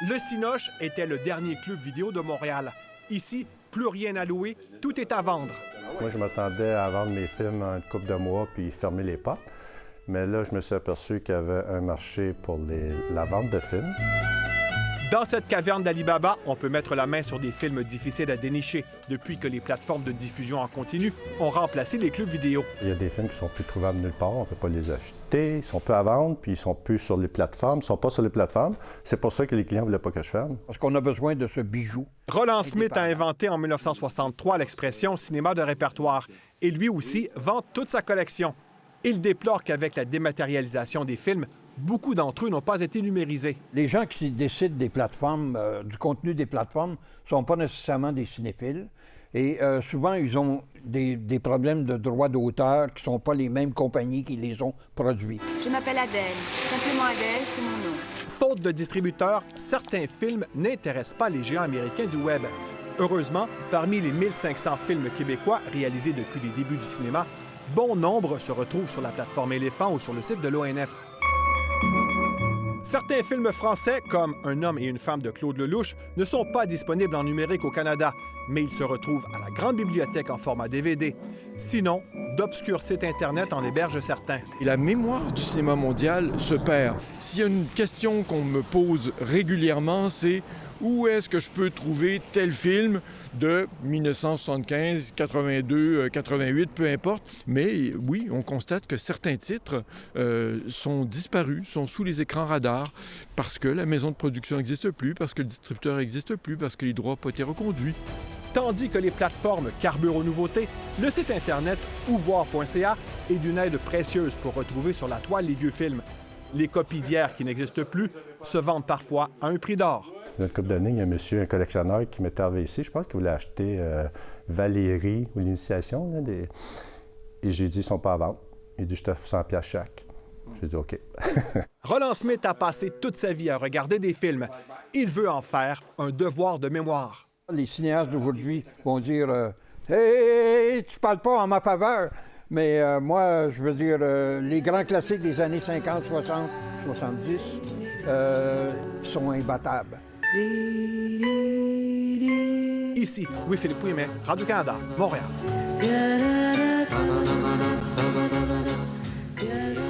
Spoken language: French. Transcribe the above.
Le Cinoche était le dernier club vidéo de Montréal. Ici, plus rien à louer, tout est à vendre. Moi, je m'attendais à vendre mes films en une couple de mois puis fermer les portes. Mais là, je me suis aperçu qu'il y avait un marché pour la vente de films. Dans cette caverne d'Alibaba, on peut mettre la main sur des films difficiles à dénicher depuis que les plateformes de diffusion en continu ont remplacé les clubs vidéo. Il y a des films qui sont plus trouvables nulle part, on ne peut pas les acheter, ils sont peu à vendre, puis ils sont plus sur les plateformes, ils sont pas sur les plateformes. C'est pour ça que les clients ne voulaient pas que je ferme. Parce qu'on a besoin de ce bijou. Roland Smith a inventé en 1963 l'expression cinéma de répertoire et lui aussi vend toute sa collection. Il déplore qu'avec la dématérialisation des films, beaucoup d'entre eux n'ont pas été numérisés. Les gens qui décident des plateformes, du contenu des plateformes, ne sont pas nécessairement des cinéphiles. Et souvent, ils ont des problèmes de droits d'auteur qui ne sont pas les mêmes compagnies qui les ont produits. Je m'appelle Adèle. Simplement Adèle, c'est mon nom. Faute de distributeurs, certains films n'intéressent pas les géants américains du web. Heureusement, parmi les 1500 films québécois réalisés depuis les débuts du cinéma, bon nombre se retrouvent sur la plateforme Éléphant ou sur le site de l'ONF. Certains films français, comme Un homme et une femme de Claude Lelouch, ne sont pas disponibles en numérique au Canada, mais ils se retrouvent à la grande bibliothèque en format DVD. Sinon, d'obscurs sites Internet en hébergent certains. Et la mémoire du cinéma mondial se perd. S'il y a une question qu'on me pose régulièrement, c'est où est-ce que je peux trouver tel film de 1975, 82, 88, peu importe. Mais oui, on constate que certains titres sont disparus, sont sous les écrans radars, parce que la maison de production n'existe plus, parce que le distributeur n'existe plus, parce que les droits n'ont pas été reconduits. Tandis que les plateformes carburent aux nouveautés, le site Internet ouvoir.ca est d'une aide précieuse pour retrouver sur la toile les vieux films. Les copies d'hier qui n'existent plus se vendent parfois à un prix d'or. Une couple d'années, il y a un collectionneur qui m'était arrivé ici. Je pense qu'il voulait acheter Valérie ou l'Initiation. Et j'ai dit, ils ne sont pas à vendre. Il dit, je t'offre 100$ chaque. J'ai dit, OK. Roland Smith a passé toute sa vie à regarder des films. Il veut en faire un devoir de mémoire. Les cinéastes d'aujourd'hui vont dire « Hey, tu parles pas en ma faveur! » Mais moi, je veux dire, les grands classiques des années 50, 60, 70 sont imbattables. Ici, Louis-Philippe Ouimet, Radio-Canada, Montréal.